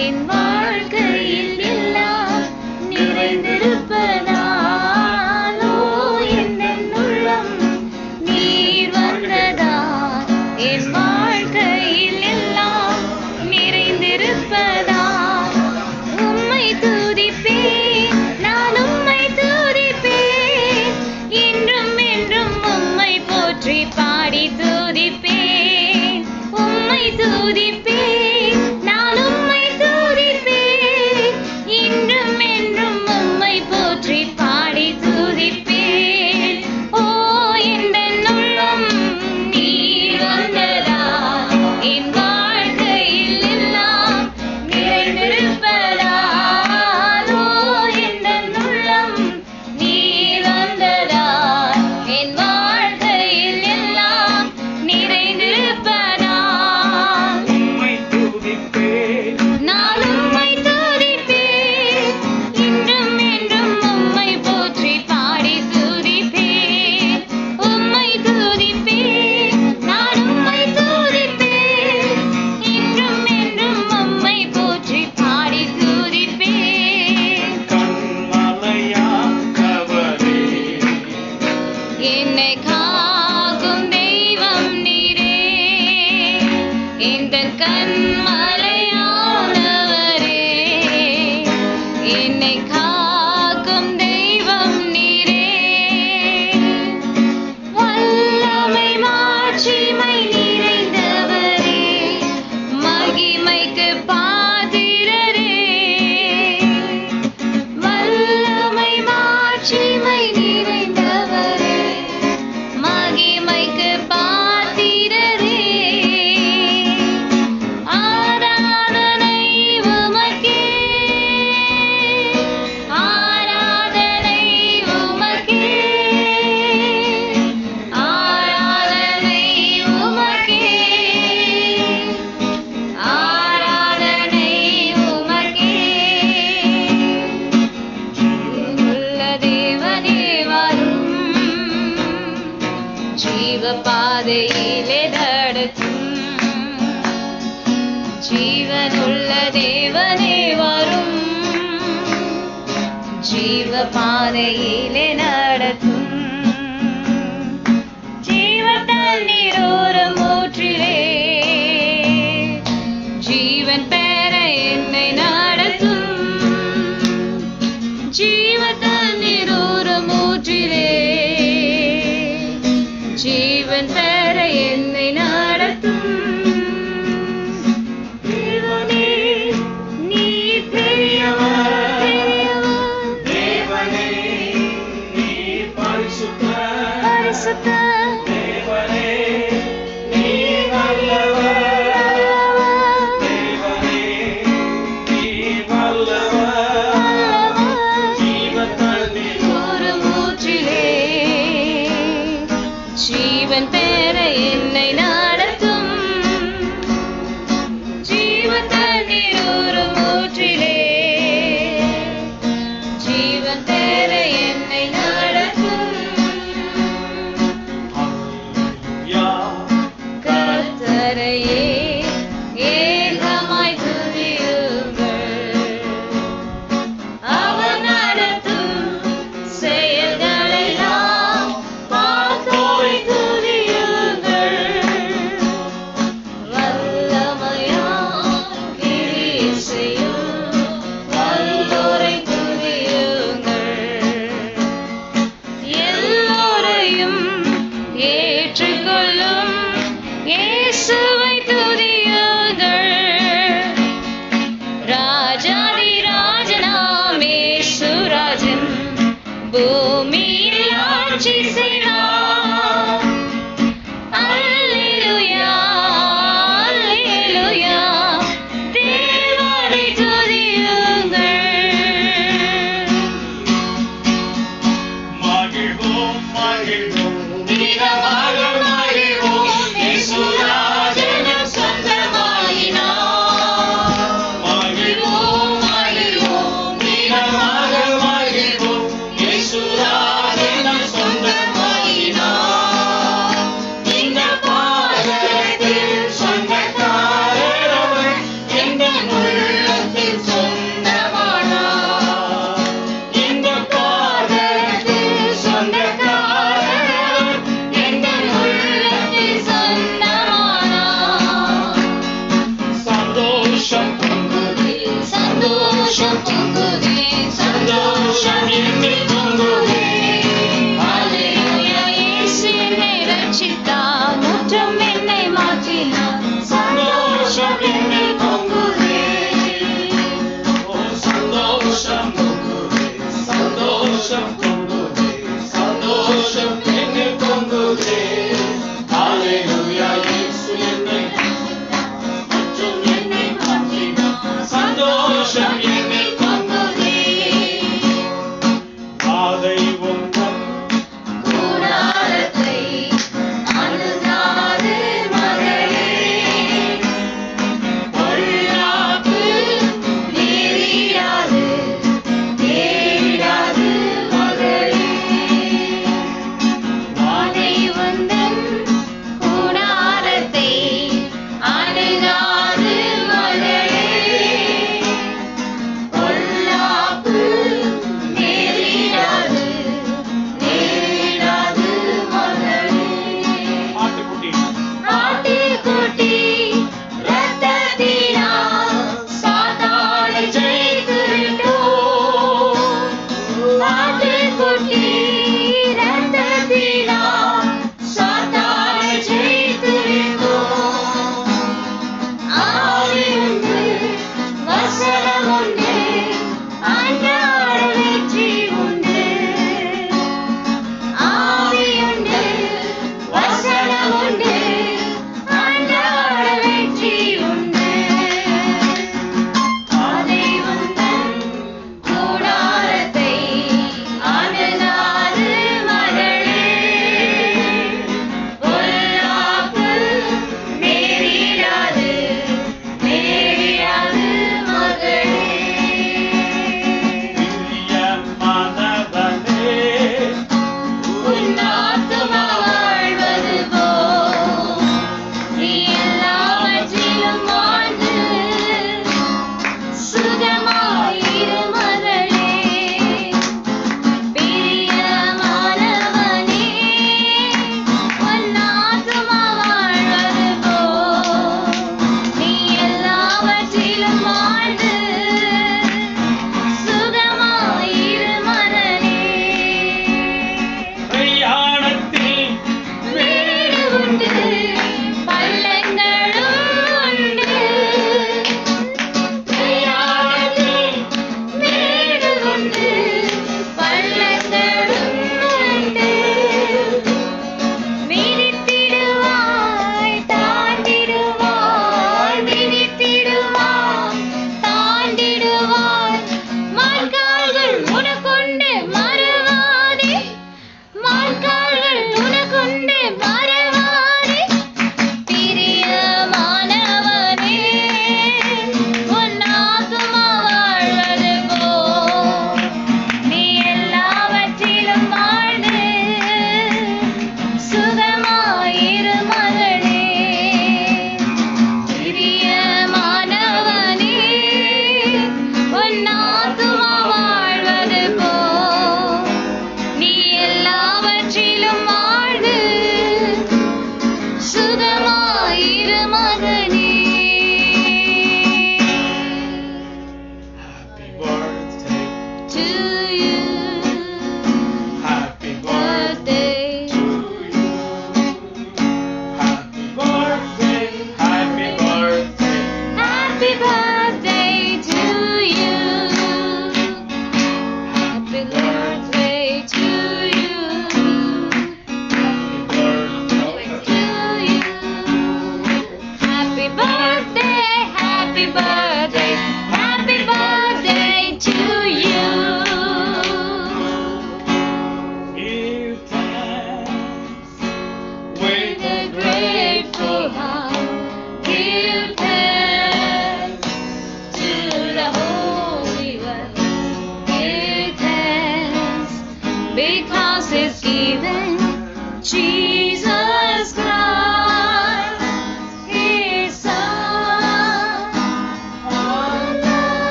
என் வாழ்க்கையில் எல்லாம் நிறைந்திருப்பதாலோ என் உள்ளம் நீர் வந்ததா என் வாழ்க்கையில் எல்லாம் நிறைந்திருப்பதா உம்மை துதிப்பேன் நான் உம்மை துதிப்பேன் என்றும் என்றும் உம்மை போற்றி பாடி துதிப்பேன் உம்மை துதிப்பேன் என்னை காக்கும் தெய்வம் நீரே எந்தன் கண்மலையானவரே என்னை காக்கும் தெய்வம் நீரே வல்லமை மாட்சிமை நிறைந்தவரே மகிமைக்கு பாத்திரரே வல்லமை மாட்சிமை பாதையிலே நடத்தும் ஜீவனுள்ள தேவனே வரும் ஜீவ பாதையிலே நடத்தும் ஜீவ தண்ணீர் ஓரம் ஊற்றிலே ஜீவன் பெற என்னை நடத்தும் ஜீவ தண்ணீர் ஓரம் ஊற்றிலே ஜீவன் பெற என்னை நடத்தும் தேவனே நீ பெரியவர் தேவனே நீ பரிசுத்த தேவனே நீ நல்லவர் தேவனே நீ வல்லவர் ஜீவன் தண்ணீர் ஓரம் ஊற்றிலே ஜீவன் பெற என்னை நடத்தும் ஜீவ தண்ணீர் ஓரம் ஊற்றிலே ஜீவன் பெற என்னை நடத்தும்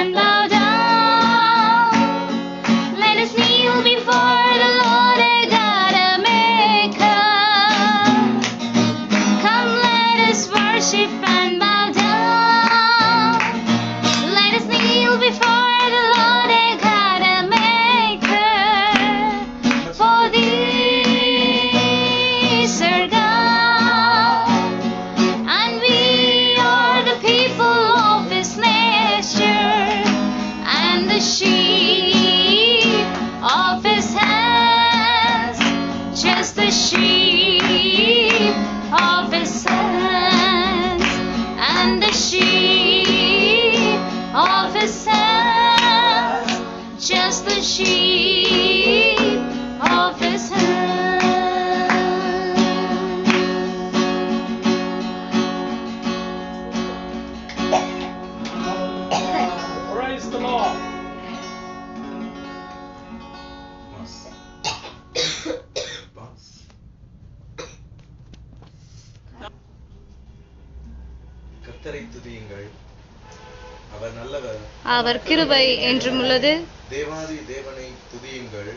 and bow down. Let us kneel before the Lord our God, our Maker. Come, let us worship and bow down. Let us kneel before the Lord our God, our Maker. For thee is our God, and we are the people of His nature, and the sheep of His hands, just the sheep of His hands, and the sheep of His hands, just the sheep of His hands. Praise the Lord. கர்த்தரை துதியுங்கள், அவர் நல்லவர். அவர் கிருபை என்றும் உள்ளது. தேவாதி தேவனை துதியுங்கள்,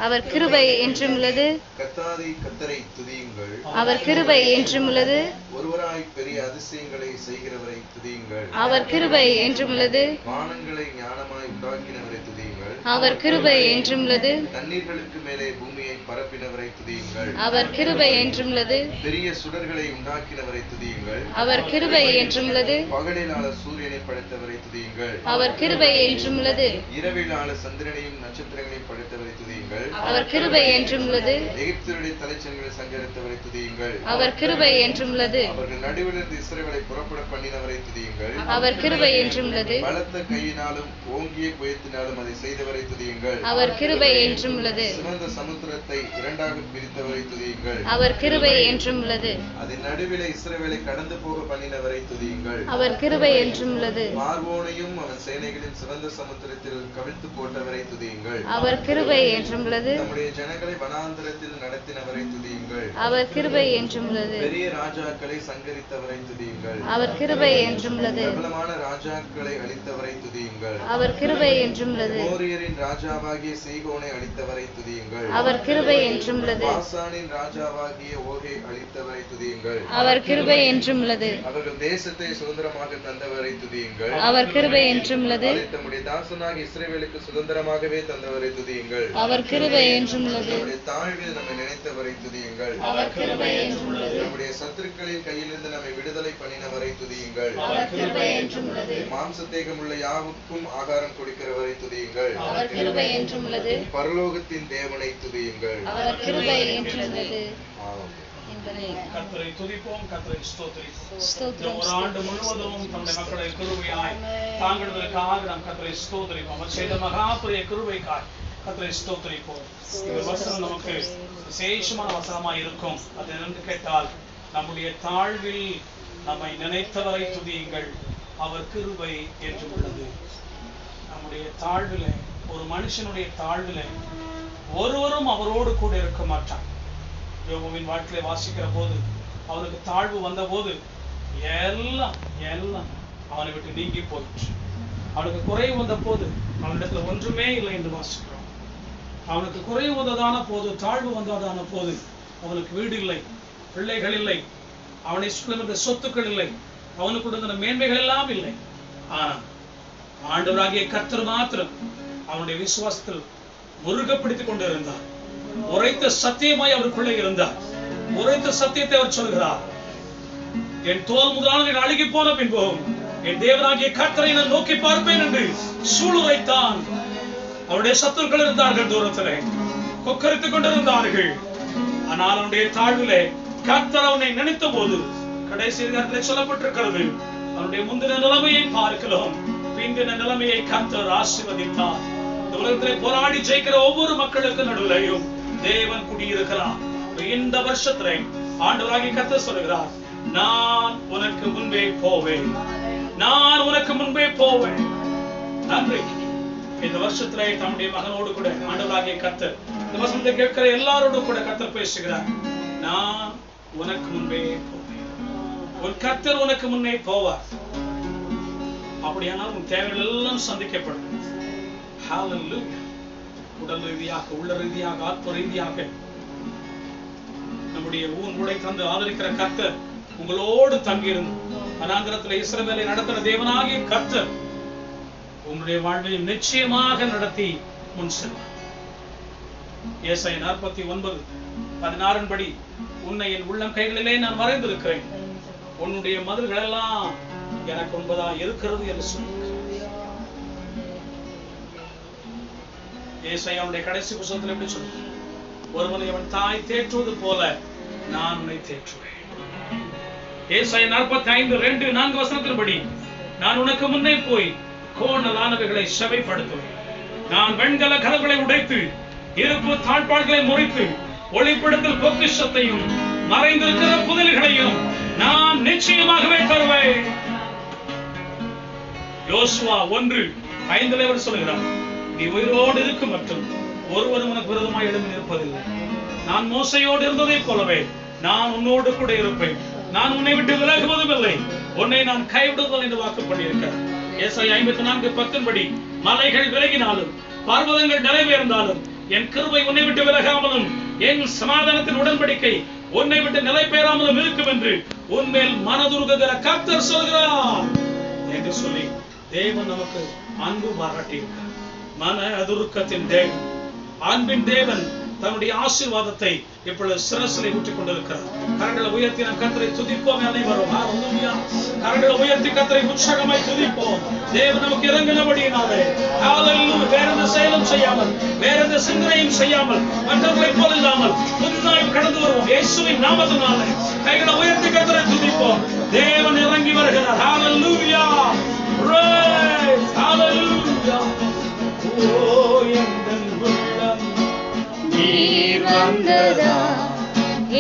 அவர் கிருபை என்றும் உள்ளது. கர்த்தாதி கர்த்தரை துதியுங்கள், அவர் கிருபை என்றும் உள்ளது. ஒருவராய் பெரிய அதிசயங்களை செய்கிறவரை துதியுங்கள், அவர் கிருபை என்றும் உள்ளது. வானங்களை ஞானமாய் உண்டாக்கினவரை துதியுங்கள், அவர் கிருபை என்றும் உள்ளது. தண்ணீர்களுக்கு மேலே பூமியை பரப்பினவரை துதியுங்கள், அவர் கிருபை என்றும் உள்ளது. பெரிய சுடர்களை உண்டாக்கினவரை துதியுங்கள், அவர் கிருபை என்றும் உள்ளது. பகலிலான சூரியனை படைத்தவரை துதியுங்கள், அவர் கிருபை என்றும் உள்ளது. இரவிலான சந்திரனையும் நட்சத்திரங்களையும் படைத்தவரை துதியுங்கள், அவர் கிருபை என்றும் உள்ளது. எகிப்தியருடைய தலைச்சன்களை சங்கரித்தவரை துதியுங்கள், அவர் கிருபை என்றும் உள்ளது. அவர்கள் நடுவிலிருந்து இஸ்ரவேலை புறப்பட பண்ணினவரை துதியுங்கள், அவர் கிருபை என்றும் உள்ளது. பலத்த கையினாலும் ஓங்கிய புயத்தினாலும் அதை செய்தவரை துதியுங்கள், அவர் கிருபை என்றும் உள்ளது. சிவந்த சமுத்திரத்தை இரண்டாக பிரித்தவரை துதியுங்கள், அவர் கிருபை என்றும் உள்ளது. அதன் நடுவிலே இஸ்ரவேலை கடந்து போக பண்ணினவரை துதியுங்கள், அவர் கிருபை என்றும் உள்ளது. பார்வோனையும் அவன் சேனைகளின் சிவந்த சமுத்திரத்தில் கவிழ்த்து போட்டவரை துதியுங்கள், அவர் கிருபை என்றும் உள்ளது. நம்முடைய ஜனங்களை வனாந்தரத்தில் நடத்தினவரை துதியுங்கள், அவர் கிருபை என்றும் உள்ளது. பெரிய ராஜாக்களை சங்கரித்தவரை துதியுங்கள், அவர் கிருபை என்றும் உள்ளது. பிரபலமான ராஜாக்களை அழித்தவரை துதியுங்கள், அவர் கிருபை என்றும் உள்ளது. மோரியரின் ராஜாவாகிய சீகோனை அழித்தவரை துதியுங்கள், அவர் கிருபை என்றும் உள்ளது. பாசானின் ராஜாவாகிய ஓகை அழித்தவரை துதியுங்கள், அவர் கிருபை என்றும் உள்ளது. அவர்கள் தேசத்தை சுதந்திரமாக தந்தவரை துதியுங்கள், அவர் கிருபை என்றும் உள்ளது. அதை தம்முடைய தாசனாகிய இஸ்ரவேலுக்கு சுதந்திரமாகவே தந்தவரை துதியுங்கள், அவர் கிருபை என்றும் உள்ளது. நம்முடைய தாழ்வில் நம்மை நினைத்தவரை துதியுங்கள், அவர் கிருபை என்றும் உள்ளது. நம்முடைய சத்துருக்களின் கையிலிருந்து நம்மை விடுதலை பண்ணினவரை துதியுங்கள், அவர் கிருபை என்றும் உள்ளது. மாம்சத்தேகமுள்ள யாவுக்கும் ஆகாரம் கொடுக்கிறவரை துதியுங்கள், அவர் கிருபை என்றும் உள்ளது. பரலோகத்தின் தேவனை துதியுங்கள். அவர் கிருபை என்றும் உள்ளது. ஆமென். என்பதை கர்த்தரை துதிப்போம், கர்த்தரை ஸ்தோத்திரிப்போம். இந்த ஸ்தோத்திரம். ஒரு ஆண்டு முழுவதும் தம்முடைய மக்களை கிருபையாய் தாங்குவதற்காக நாம் கர்த்தரை ஸ்தோத்திரிப்போம். அவர் செய்த மகாபெரிய கிருபைக்காய் கர்த்தரை ஸ்தோத்திரிப்போம். இந்த வசனம் நமக்கு விசேஷமான வசனமாய் இருக்கும். அது என்னென்று கேட்டால், நம்முடைய தாழ்வில் நம்மை நினைத்தவரை துதியுங்கள், அவர் கிருபை என்றும் உள்ளது. நம்முடைய தாழ்விலே, ஒரு மனுஷனுடைய தாழ்விலே ஒருவரும் அவரோடு கூட இருக்க மாட்டான். யோபுவின் வாழ்க்கையை வாசிக்கிற போது, அவனுக்கு தாழ்வு வந்த போது எல்லாம் எல்லாம் அவனை விட்டு நீங்கி போயிற்று. அவனுக்கு குறைவு வந்த போது அவனிடத்துல ஒன்றுமே இல்லை என்று வாசிக்கிறோம். அவனுக்கு குறைவு வந்ததான போது, தாழ்வு வந்ததான போது அவனுக்கு வீடு இல்லை, பிள்ளைகள் இல்லை, அவனை சுற்றியிருந்த சொத்துக்கள் இல்லை, அவனுக்கு இருந்த மேன்மைகள் எல்லாம் இல்லை. ஆனால் ஆண்டவராகிய கர்த்தர் மாத்திரம் அவனுடைய விசுவாசத்தில் முருகப்பிடித்துக் கொண்டிருந்தார். உரைத்த சத்தியமாய் அவருக்குள்ளே இருந்தார். உரைத்த சத்தியத்தை அவர் சொல்கிறார், என் தோல் முதலானவர்கள் அழுகி போன பின்பும் என் தேவனாகிய கர்த்தரை நான் நோக்கி பார்ப்பேன் என்று சூளுரைத்தான். அவருடைய சத்துருக்கள் இருந்தார்கள், தூரத்திலே கொக்கரித்துக் கொண்டிருந்தார்கள். ஆனால் அவனுடைய தாழ்விலே கர்த்தர் அவனை நினைத்த போது, கடைசி நேரத்தில் சொல்லப்பட்டிருக்கிறது, அவனுடைய முந்தின நிலைமையை பார்க்கலாம், பிந்தின நிலைமையை கர்த்தர் ஆசீர்வதித்தார். இந்த உலகத்திலே போராடி ஜெயிக்கிற ஒவ்வொரு மக்களுக்கு நடுவிலையும் தேவன் குடியிருக்கிறார். இந்த வருஷத்திலே ஆண்டவராகிய கர்த்தர் சொல்கிறார், நான் உனக்கு முன்பே போவேன், நான் உனக்கு முன்பே போவேன். நன்றி. இந்த வருஷத்திலே தம்முடைய மகனோடு கூட ஆண்டவராகிய கர்த்தர் இந்த வசனத்தை கேட்கிற எல்லாரோடும் கூட கர்த்தர் பேசுகிறார். நான் உனக்கு முன்பே போவேன். உன் கர்த்தர் உனக்கு முன்னே போவார். அப்படியானால் உன் தேவைகள் எல்லாம் சந்திக்கப்படும். ஹalleluya. உடல் ரீதியாக, உள்ள ரீதியாக, ஆத்ம ரீதியாக நம்முடைய உங்களை தந்து ஆதரிக்கிற கர்த்தர் உங்களோடு தங்கியிருந்து வனாந்திரத்தில் இஸ்ரவேலை நடத்துகிற தேவனாகிய கர்த்தர் உங்களுடைய வாழ்வையும் நிச்சயமாக நடத்தி முன் செல்வார். ஏசாயா 49:16 படி உன்னை என் உள்ளம் கைகளிலே நான் வரைந்திருக்கிறேன், உன்னுடைய மதில்கள் எல்லாம் எனக்கு உண்பதா இருக்கிறது என்று சொல்லுகிறார். ஏசாயாவுடைய கடைசி புத்தகத்தில் எப்படி சொல்லுகிறார்? ஒருவனை அவன் தாய் தேற்றுவது போல நான் உன்னை தேற்றுவேன். ஏசாயா 45:2-4 நான் உனக்கு முன்னே போய் கோணலானவைகளை செவைப்படுத்துவேன். நான் வெண்கல கதவுகளை உடைத்து இருப்பு தாழ்பாள்களை முறித்து ஒளிப்படத்தில் பொக்கிஷத்தையும் மறைந்திருக்கிற புதல்களையும் நான் நிச்சயமாகவே தருவேன். யோசுவா 1:5 அவர் சொல்கிறார், நீ உயிரோடு இருக்கும் மற்றும் ஒருவரும் உனக்கு விரோதமாய் எழும்பி நிற்பதில்லை. நான் மோசையோடு இருந்ததை போலவே நான் உன்னோடு கூட இருப்பேன். நான் உன்னை விட்டு விலகுவதும் இல்லை, உன்னை நான் கைவிடுவதில்லை என்று வாக்கு பண்ணியிருக்கிறேன். ஏசாயா 54:10 மலைகள் விலகினாலும் பர்வதங்கள் நிறைவேறினாலும் என் கிருபை உன்னை விட்டு விலகாமலும் என் சமாதானத்தின் உடன்படிக்கை உன்னை விட்டு நிலை பெறாமலும் இருக்கும் என்று உன்மேல் மனதுருகுகிற கர்த்தர் சொல்கிறார் என்று சொல்லி தேவன் நமக்கு அன்பு பாராட்டியிருக்கிறார். மன அதுருக்கத்தின் தேவன், அன்பின் தேவன் தன்னுடைய ஆசீர்வாதத்தை இப்பொழுது சிரசிலே ஊற்றிக் கொண்டிருக்கிறார். கரங்களை உயர்த்தி நாம் கர்த்தரை துதிப்போம். அனைவரும் ஹalleluya. கரங்களை உயர்த்தி கர்த்தரை உற்சாகமாய் துதிப்போம். தேவன் நமக்கு இறங்கினபடியினாலே ஹalleluya. வேற எந்த செயலும் செய்யாமல், வேற எந்த சிந்தனையும் செய்யாமல், மற்றவர்களைப் போல இல்லாமல் புதிதாய் கடந்து வருவோம். இயேசுவின் நாமத்தினாலே கைகளை உயர்த்தி கர்த்தரை துதிப்போம். தேவன் இறங்கி வருகிறார். ஹalleluya. Praise hallelujah. ஓ எங்கள் உள்ளம் நீர் வந்ததா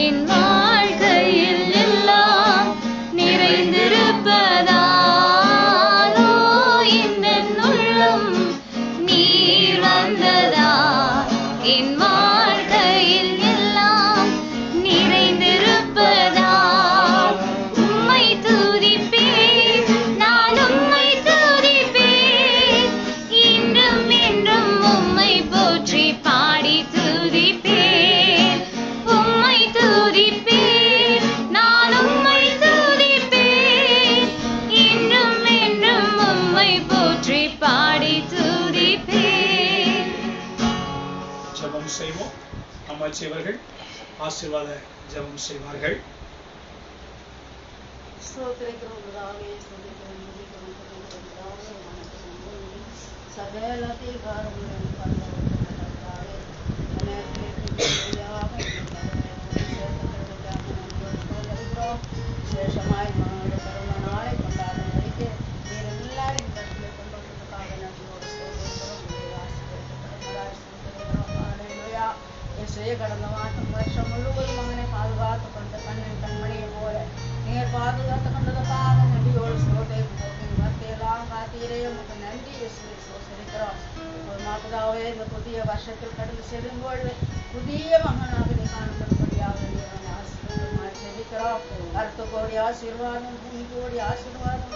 என் வாழ்க்கையில் எல்லாம் நிறைந்திருப்பதா என் உள்ளம் நீர் வந்ததா என் வாழ்க்கையில் எல்லாம் நிறைந்திருப்பதா உம்மை துதிப்பேன் நான் உம்மை துதிப்பேன் இன்றும் என்றும் உம்மை போற்றி பாடி துதிப்பேன் உம்மை துதிப்பேன் நான் உம்மை துதிப்பேன் இன்றும் என்றும் உம்மை போற்றி பாடி துதிப்பேன். ஜெபம் செய்வோம். அம்மாச்சியவர்கள் ஆசீர்வாத ஜெபம் செய்வார்கள். விசேஷமாய் மகனுடைய பிறந்த நாளை கொண்டாடும்படிக்கு நீர் எல்லாரும் இடத்திலே கொண்டு வந்ததுக்காக நன்றியோடு கடந்த வருஷம் முழுவதும் மகனை பாதுகாத்து கொண்ட கண்ணின் கண்மணியை போல நீர் பாதுகாத்து கொண்டதுக்காக நன்றியோடு மத்தியெல்லாம் காத்தீரே உங்களுக்கு நன்றி சோசரிக்கிறோம். மாதாவே இந்த புதிய வருஷத்தில் கடந்து செல்லும்போது புதிய மகனாக நீ காணப்படும்படியாக செபிக்கிறோம். அர்த்த கோடி ஆசீர்வாதம், பூமி கோடி ஆசீர்வாதம்,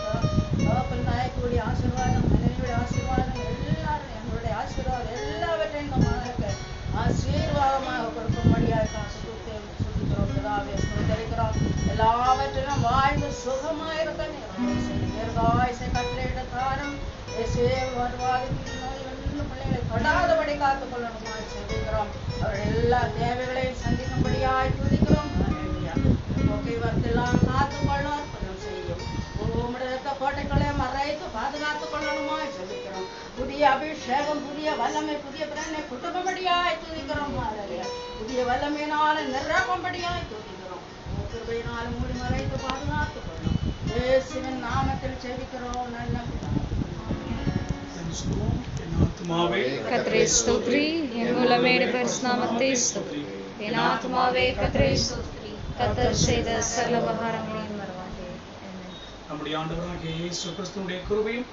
நாயக்கூடிய ஆசீர்வாதம், மனைவியுடைய ஆசீர்வாதம், எல்லாரும் எங்களுடைய ஆசீர்வாதம் எல்லாவற்றையும் இந்த மகனுக்கு ஆசீர்வாதமாக கொடுக்கும்படியாக சுத்திக்கிறோம். சுதரிக்கிறோம். எல்லாவற்றிலும் வாழ்ந்து சுகமாயிருக்க தீர்காயுசை கட்டளையிட காரணம் வருவாதத்தின் நோய் ஒன்றும் பிள்ளைகளை தொடாதபடி காத்துக் கொள்ளணுமாய் செபிக்கிறோம். அவர்கள் எல்லா தேவைகளையும் சந்திக்கும்படியாய் துதிக்கிறோம். போக்குவரத்தெல்லாம் காத்துக்கொள்ளும், அற்புதம் செய்யும். உம்முடைய கோட்டைகளை மறைத்து பாதுகாத்துக் கொள்ளணுமாய் செபிக்கிறோம். புதிய அபிஷேகம், புதிய வல்லமை, புதிய பிறனை குட்டும்படியாய் துதிக்கிறோம். புதிய வல்லமையினால நிரப்பும்படியாய் துதிக்கிறோம். கிருபையினால் மூடி மறைத்து பாதுகாத்துக் கொள்ளும். இயேசுவின் நாமத்தில் செபிக்கிறோம். நல்ல கர்த்தரை ஸ்தோத்திரி, என் மூலமே பரிசுநாமத்தை ஸ்தோத்திரி. என் ஆத்துமாவே கர்த்தரை ஸ்தோத்திரி, கர்த்தர் செய்த சகல உபகாரங்களையும் மறவாதே. நம்முடைய ஆண்டவராகிய இயேசு கிறிஸ்துவினுடைய கிருபையும்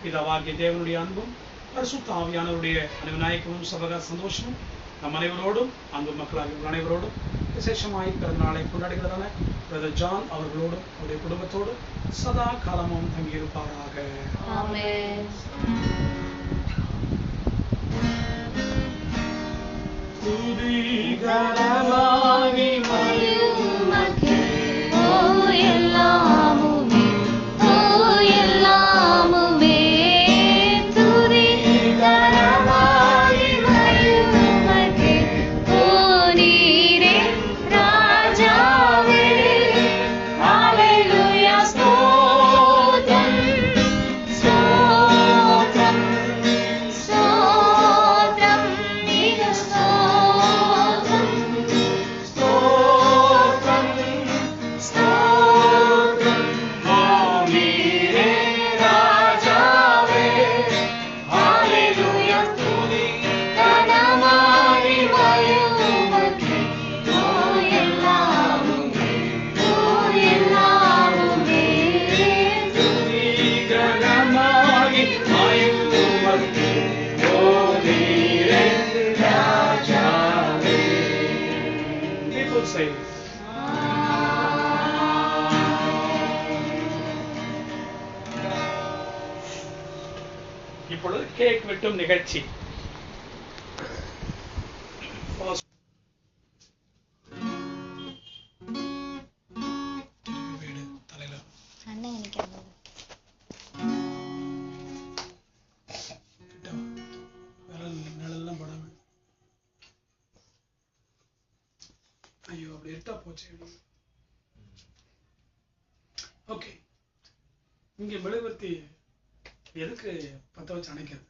பிதாவாகிய தேவனுடைய அன்பும் பரிசுத்த ஆவியானவருடைய அனைவநாயகமும் சபக சந்தோஷமும் நம் அனைவரோடும், அன்பு மக்களாகிய அனைவரோடும் விசேஷமாய் பிறந்தநாளை கொண்டாடுகிறதான பிரதர் ஜான் அவர்களோடும் அவருடைய குடும்பத்தோடு சதா காலமும் தங்கியிருப்பாராக. ஆமென். இப்பொழுது கேக் வெட்டும் நிகழ்ச்சி. ஐயோ அப்படி எடுத்தா போச்சு. ஓகே, இங்க மெழுகுவர்த்தி எதுக்கு பத்த வச்சு அணைக்கிறது?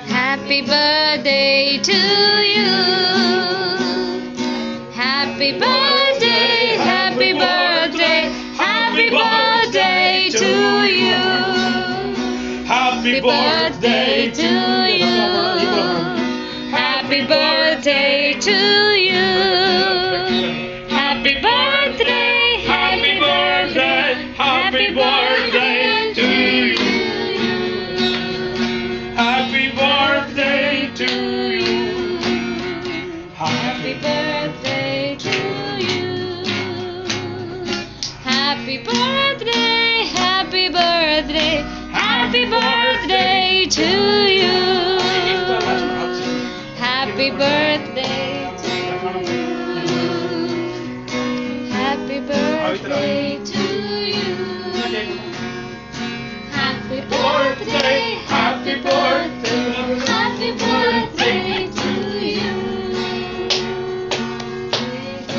Happy birthday to you. Happy birthday, happy birthday, happy birthday to you. Happy birthday to you. Happy birthday to you. Happy birthday, happy birthday, happy birthday to you. Happy birthday to you. Happy birthday to you. Happy birthday, happy birthday, happy birthday to you. Happy birthday to you. Happy birthday to you. Happy birthday, happy birthday, happy birthday to you.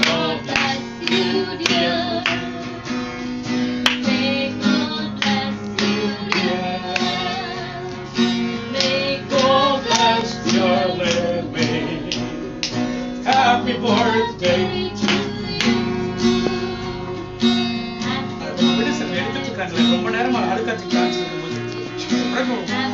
God bless you, dear. May God bless you, dear. May God bless your living. Happy birthday to you. எடுத்துட்டு இருக்காங்க. ரொம்ப நேரமா அழுக்காச்சு காமிச்சிருக்கும் போது